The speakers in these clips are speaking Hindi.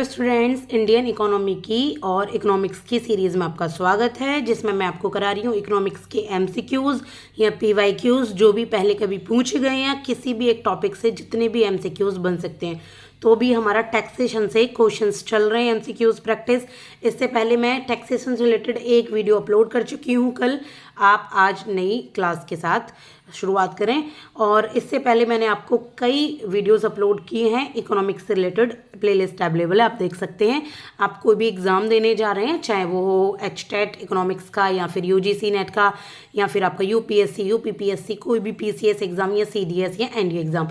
स्टूडेंट्स, इंडियन इकोनॉमी की और इकोनॉमिक्स की सीरीज़ में आपका स्वागत है, जिसमें मैं आपको करा रही हूँ इकोनॉमिक्स के एमसीक्यूज़ या पीवाईक्यूज़ जो भी पहले कभी पूछे गए हैं। किसी भी एक टॉपिक से जितने भी एमसीक्यूज़ बन सकते हैं। तो भी हमारा टैक्सेशन से क्वेश्चंस चल रहे हैं, एमसीक्यूज़ प्रैक्टिस। इससे पहले मैं टैक्सेशन से रिलेटेड एक वीडियो अपलोड कर चुकी हूँ कल। आप आज नई क्लास के साथ शुरुआत करें। और इससे पहले मैंने आपको कई वीडियोस अपलोड किए हैं इकोनॉमिक्स से रिलेटेड, प्लेलिस्ट अवेलेबल है, आप देख सकते हैं। आप कोई भी एग्ज़ाम देने जा रहे हैं, चाहे वो हो एचटेट इकोनॉमिक्स का या फिर यूजीसी नेट का या फिर आपका यूपीएससी यूपीपीएससी, कोई भी पीसीएस एग्ज़ाम या सीडीएस या एनडीए एग्ज़ाम,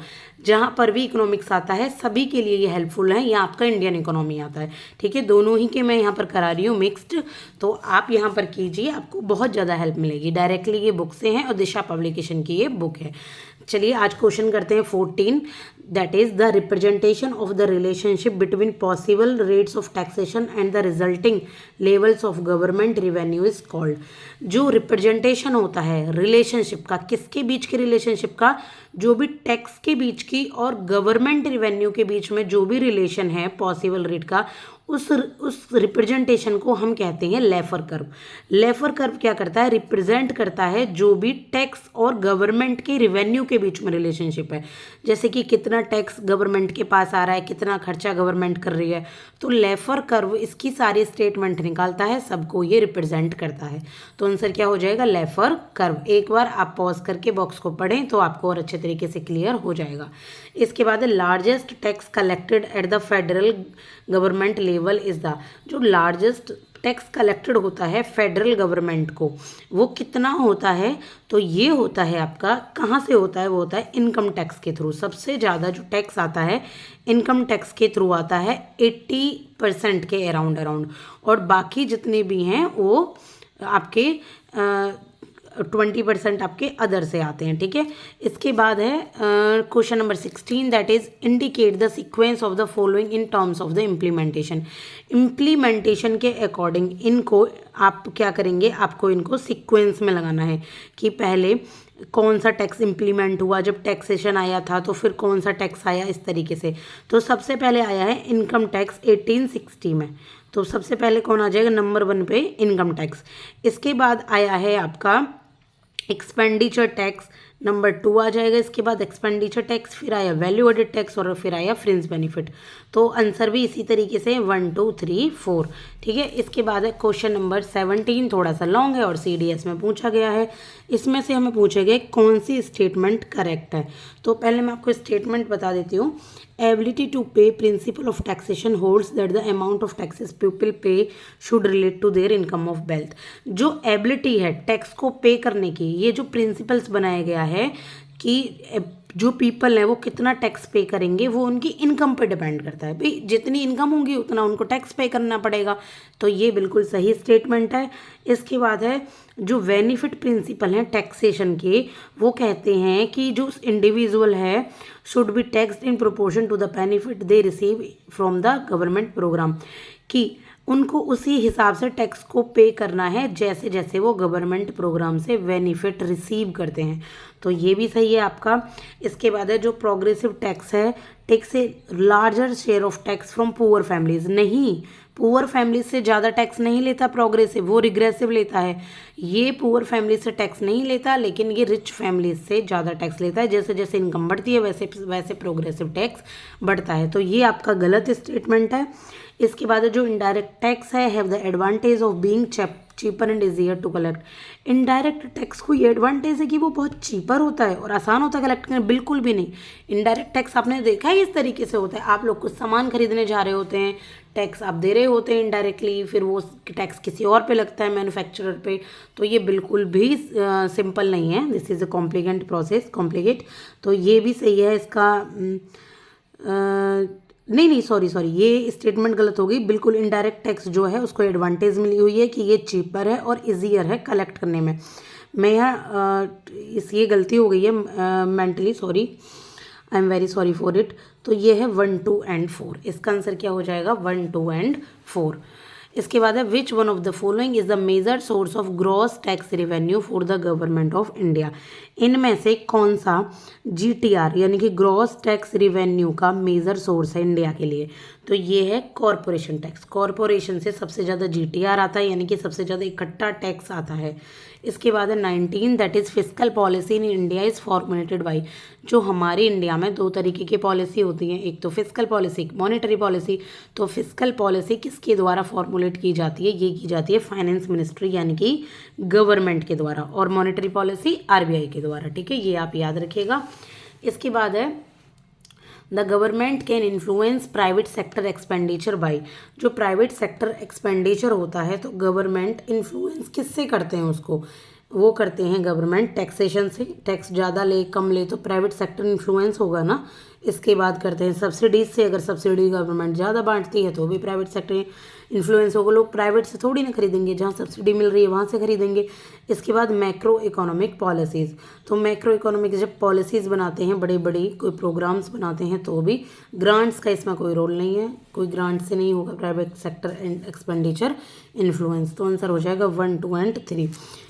जहाँ पर भी इकोनॉमिक्स आता है सभी के लिए ये हेल्पफुल है। या आपका इंडियन इकोनॉमी आता है, ठीक है, दोनों ही के मैं यहाँ पर करा रही हूँ मिक्स्ड। तो आप यहाँ पर कीजिए, आपको बहुत ज़्यादा हेल्प मिलेगी। डायरेक्टली ये बुक से हैं और दिशा पब्लिकेशन की ये बुक है। चलिए आज क्वेश्चन करते हैं 14, that is the representation of the relationship between possible rates of taxation and the resulting levels of government revenue is called. जो रिप्रेजेंटेशन होता है रिलेशनशिप का, किसके बीच के रिलेशनशिप का, जो भी टैक्स के बीच की और गवर्नमेंट रिवेन्यू के बीच में जो भी रिलेशन है पॉसिबल रेट का, उस रिप्रेजेंटेशन को हम कहते हैं लेफर कर्व। लेफर कर्व क्या करता है, रिप्रेजेंट करता है जो भी टैक्स और गवर्नमेंट के रिवेन्यू के बीच में रिलेशनशिप है। जैसे कि कितना टैक्स गवर्नमेंट के पास आ रहा है, कितना खर्चा गवर्नमेंट कर रही है, तो लेफर कर्व इसकी सारी स्टेटमेंट निकालता है, सबको ये रिप्रेजेंट करता है। तो आंसर क्या हो जाएगा, लेफर कर्व। एक बार आप पॉज करके बॉक्स को पढ़ें तो आपको और अच्छे तरीके से क्लियर हो जाएगा। इसके बाद largest tax collected at the federal government level is the, जो लार्जेस्ट टैक्स कलेक्टेड होता है फेडरल गवर्नमेंट को, वो कितना होता है, तो ये होता है आपका, कहाँ से होता है, वो होता है इनकम टैक्स के थ्रू। सबसे ज़्यादा जो टैक्स आता है इनकम टैक्स के थ्रू आता है 80% के अराउंड। और बाकी जितने भी हैं वो आपके 20% आपके अदर से आते हैं, ठीक है। इसके बाद है question number 16, that is indicate the sequence of the following in terms of the implementation. Implementation के अकॉर्डिंग इनको आप क्या करेंगे, आपको इनको सीक्वेंस में लगाना है कि पहले कौन सा टैक्स इम्प्लीमेंट हुआ, जब टैक्सेशन आया था तो फिर कौन सा टैक्स आया, इस तरीके से। तो सबसे पहले आया है इनकम टैक्स 1860 में, तो सबसे पहले कौन आ जाएगा, नंबर 1 पे इनकम टैक्स। इसके बाद आया है आपका एक्सपेंडिचर टैक्स, नंबर 2 आ जाएगा। इसके बाद एक्सपेंडिचर टैक्स, फिर आया वैल्यू एडेड टैक्स और फिर आया फ्रिंज बेनिफिट। तो आंसर भी इसी तरीके से 1 2 3 4, ठीक है। इसके बाद है क्वेश्चन नंबर 17, थोड़ा सा लॉन्ग है और सीडीएस में पूछा गया है। इसमें से हमें पूछे गए कौन सी स्टेटमेंट करेक्ट है। तो पहले मैं आपको स्टेटमेंट बता देती हूँ। Ability to pay principle of taxation holds that the amount of taxes people pay should relate to their income of wealth. जो एबिलिटी है टैक्स को पे करने की, ये जो प्रिंसिपल्स बनाया गया है कि जो पीपल है वो कितना टैक्स पे करेंगे, वो उनकी इनकम पर डिपेंड करता है। भाई जितनी इनकम होगी उतना उनको टैक्स पे करना पड़ेगा। तो ये बिल्कुल सही स्टेटमेंट है। इसके बाद है जो बेनिफिट प्रिंसिपल हैं टैक्सेशन के, वो कहते हैं कि जो इंडिविजुअल है should be taxed in proportion to the benefit they receive from the government program, कि उनको उसी हिसाब से टैक्स को पे करना है जैसे जैसे वो गवर्नमेंट प्रोग्राम से बेनिफिट रिसीव करते हैं। तो ये भी सही है आपका। इसके बाद है जो प्रोग्रेसिव टैक्स है, tax a larger share of tax from poor families. नहीं, पुअर फैमिली से ज़्यादा टैक्स नहीं लेता प्रोग्रेसिव, वो रिग्रेसिव लेता है। ये पुअर फैमिली से टैक्स नहीं लेता, लेकिन ये रिच फैमिली से ज़्यादा टैक्स लेता है। जैसे जैसे इनकम बढ़ती है वैसे वैसे प्रोग्रेसिव टैक्स बढ़ता है। तो ये आपका गलत स्टेटमेंट है। इसके बाद जो इनडायरेक्ट टैक्स है, have the advantage of being cheaper and easier to collect. Indirect tax को ये एडवांटेज है कि वो बहुत चीपर होता है और आसान होता है कलेक्ट करना। बिल्कुल भी नहीं। इनडायरेक्ट टैक्स आपने देखा है इस तरीके से होता है, आप लोग कुछ सामान खरीदने जा रहे होते हैं, टैक्स आप दे रहे होते हैं इनडायरेक्टली, फिर वो टैक्स किसी और पे लगता है, मैन्युफैक्चरर पे। तो ये बिल्कुल भी सिंपल नहीं है, this is a complicate process, complicate. तो ये भी सही है इसका। नहीं, सॉरी, ये स्टेटमेंट गलत हो गई। बिल्कुल इनडायरेक्ट टैक्स जो है उसको एडवांटेज मिली हुई है कि ये चीपर है और इजियर है कलेक्ट करने में। मैं यहाँ ये गलती हो गई है mentally, sorry, I am very sorry for it. तो ये है 1 2 एंड 4, इसका आंसर क्या हो जाएगा, 1 2 एंड 4। इसके बाद है which one of the following is the major source of gross tax revenue for the government of India. इनमें से कौन सा GTR यानी कि ग्रॉस टैक्स रेवेन्यू का मेजर सोर्स है इंडिया के लिए? तो ये है कॉरपोरेशन टैक्स। कॉरपोरेशन से सबसे ज़्यादा GTR आता है यानी कि सबसे ज़्यादा इकट्ठा टैक्स आता है। इसके बाद है 19 that is fiscal policy in India is formulated by. जो हमारे इंडिया में दो तरीके की पॉलिसी होती हैं, एक तो फिस्कल पॉलिसी, एक मॉनेटरी पॉलिसी। तो फिस्कल पॉलिसी किसके द्वारा फॉर्मुलेट की जाती है? ये की जाती है फाइनेंस मिनिस्ट्री यानी कि गवर्नमेंट के द्वारा, और मॉनेटरी पॉलिसी RBI के द्वारा। ठीक है, ये आप याद रखिएगा। इसके बाद है the government can influence private sector expenditure by. जो प्राइवेट सेक्टर एक्सपेंडिचर होता है तो गवर्नमेंट इन्फ्लुएंस किससे करते हैं उसको? वो करते हैं गवर्नमेंट टैक्सेशन से। टैक्स ज़्यादा ले कम ले तो प्राइवेट सेक्टर इन्फ्लुएंस होगा ना। इसके बाद करते हैं सब्सिडीज से। अगर सब्सिडी गवर्नमेंट ज़्यादा बांटती है तो भी प्राइवेट सेक्टर इन्फ्लुएंस होगा। लोग प्राइवेट से थोड़ी ना खरीदेंगे, जहाँ सब्सिडी मिल रही है वहाँ से खरीदेंगे। इसके बाद मैक्रो इकोनॉमिक पॉलिसीज़। तो मैक्रो इकोनॉमिक जब पॉलिसीज़ बनाते हैं, बड़े बड़ी कोई प्रोग्राम्स बनाते हैं तो भी ग्रांट्स का इसमें कोई रोल नहीं है, कोई ग्रांट से नहीं होगा प्राइवेट सेक्टर एक्सपेंडिचर इन्फ्लुएंस। तो आंसर हो जाएगा 1, 2 एंड 3।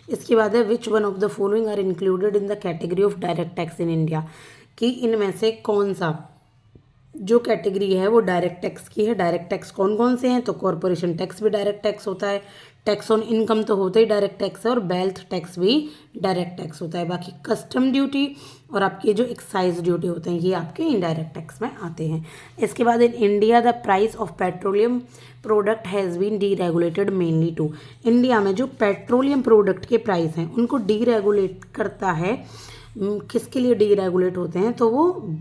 इसके बाद है which one of the following are included in the category of direct tax in India. कि इनमें से कौन सा जो कैटेगरी है वो डायरेक्ट टैक्स की है। डायरेक्ट टैक्स कौन कौन से हैं? तो कॉरपोरेशन टैक्स भी डायरेक्ट टैक्स होता है, टैक्स ऑन इनकम तो होता ही डायरेक्ट टैक्स है, और वेल्थ टैक्स भी डायरेक्ट टैक्स होता है। बाकी कस्टम ड्यूटी और आपके जो एक्साइज ड्यूटी होते हैं ये आपके इनडायरेक्ट टैक्स में आते हैं। इसके बाद in India the price of petroleum product has been deregulated mainly to. India में जो पेट्रोलियम प्रोडक्ट के प्राइस हैं उनको डीरेगुलेट करता है। किसके लिए डीरेगुलेट होते हैं? तो वो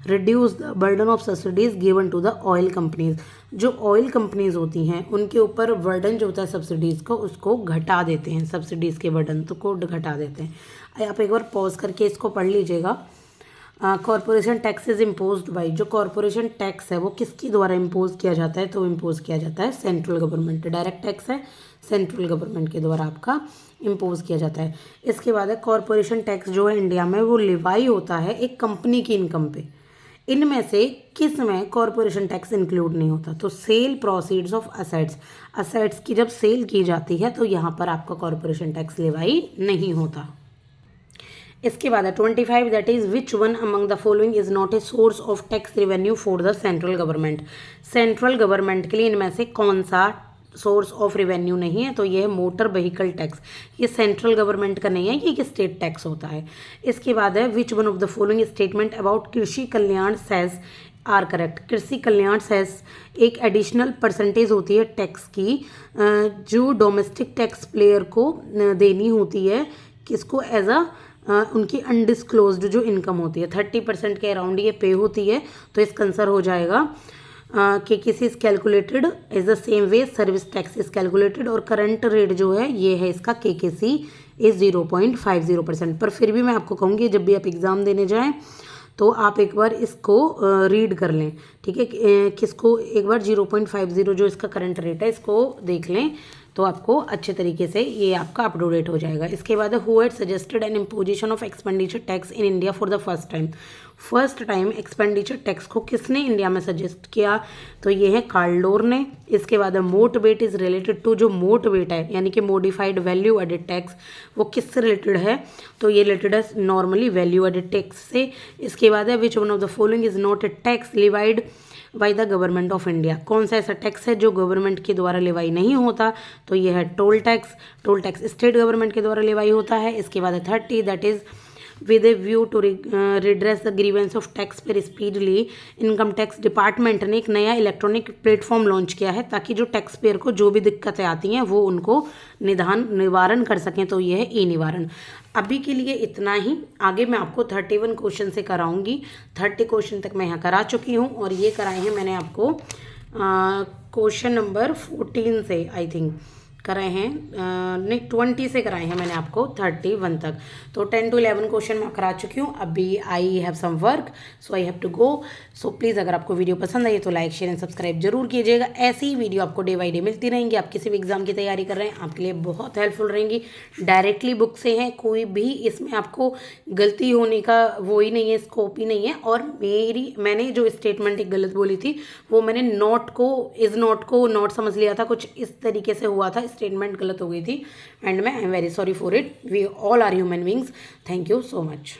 reduce the burden of subsidies given to the oil companies. जो ऑयल कंपनीज होती हैं उनके ऊपर बर्डन जो होता है सब्सिडीज़ का उसको घटा देते हैं, सब्सिडीज़ के बर्डन तो को घटा देते हैं। आप एक बार पॉज करके इसको पढ़ लीजिएगा। Corporation tax is imposed by. जो कॉरपोरेशन टैक्स है वो किसके द्वारा इम्पोज किया जाता है? तो इम्पोज किया जाता है सेंट्रल गवर्नमेंट। डायरेक्ट टैक्स है, सेंट्रल गवर्नमेंट के द्वारा आपका इम्पोज किया जाता है। इसके बाद है कॉरपोरेशन टैक्स जो है इंडिया में वो लिवाई होता है एक कंपनी की इनकम पे। इनमें से किस में कॉरपोरेशन टैक्स इंक्लूड नहीं होता? तो sale proceeds of assets. Assets की जब सेल की जाती है तो यहाँ पर आपका कॉरपोरेशन टैक्स लिवाई नहीं होता। इसके बाद है 25 that is which one among the following is not a source of tax revenue for the central government. Central government के लिए इनमें से कौन सा सोर्स ऑफ रेवेन्यू नहीं है? तो ये है मोटर व्हीकल टैक्स। ये सेंट्रल गवर्नमेंट का नहीं है, ये स्टेट टैक्स होता है। इसके बाद है which one of the following statement about कृषि कल्याण सेस आर करेक्ट। कृषि कल्याण सेस एक एडिशनल परसेंटेज होती है टैक्स की जो डोमेस्टिक टैक्स प्लेयर को देनी होती है। किसको? एज अ उनकी अनडिस्क्लोज्ड जो इनकम होती है 30% के अराउंड ये पे होती है। तो इसका आंसर हो जाएगा कि किसी is calculated is the same way service tax is calculated, और करंट रेट जो है ये है इसका KKC इज 0.50%। पर फिर भी मैं आपको कहूँगी जब भी आप एग्ज़ाम देने जाएं तो आप एक बार इसको रीड कर लें। ठीक है, किसको एक बार 0.50 जो इसका करंट रेट है इसको देख लें तो आपको अच्छे तरीके से ये आपका अप टू डेट हो जाएगा। इसके बाद who had suggested N imposition of expenditure tax in India for the first time. First time expenditure tax को किसने इंडिया में सजेस्ट किया? तो ये है कार्ल लोर ने। इसके बाद मोट वेट इज रिलेटेड टू। जो मोट वेट है यानी कि मॉडिफाइड वैल्यू एडेड टैक्स वो किससे रिलेटेड है? तो ये रिलेटेड है नॉर्मली वैल्यू एडेड टैक्स से। इसके बाद है which one of the following is not a tax levied by the government of India. कौन सा ऐसा टैक्स है जो गवर्नमेंट के द्वारा लेवाई नहीं होता? तो ये है toll tax. Toll tax state government के द्वारा लेवाई होता है। इसके बाद है 30 that is with a view to redress the grievance of tax payer speedily. Income tax department ने एक नया इलेक्ट्रॉनिक प्लेटफॉर्म लॉन्च किया है ताकि जो टैक्स पेयर को जो भी दिक्कतें आती हैं वो उनको निवारण कर सकें। तो ये है ई निवारण। अभी के लिए इतना ही। आगे मैं आपको 31 क्वेश्चन से कराऊंगी। 30 क्वेश्चन तक मैं यहाँ करा चुकी हूँ और ये कराए हैं मैंने आपको क्वेश्चन नंबर 14 से। आई थिंक कराए हैं, नहीं 20 से कराए हैं मैंने आपको 31 तक। तो 10 to 11 क्वेश्चन मैं करा चुकी हूँ। अभी I have some work, so I have to go. So please अगर आपको वीडियो पसंद आई तो लाइक शेयर एंड सब्सक्राइब जरूर कीजिएगा। ऐसी ही वीडियो आपको डे बाई डे मिलती रहेंगी। आप किसी भी एग्जाम की तैयारी कर रहे हैं, आपके लिए बहुत हेल्पफुल रहेंगी। डायरेक्टली बुक से हैं, कोई भी इसमें आपको गलती होने का वो ही नहीं है, स्कोप ही नहीं है। और मैंने जो स्टेटमेंट एक गलत बोली थी वो मैंने नॉट को इज़ नॉट को नॉट समझ लिया था, कुछ इस तरीके से हुआ था, स्टेटमेंट गलत हो गई थी। एंड मैं I am very sorry for it. We all are human beings. Thank you so much.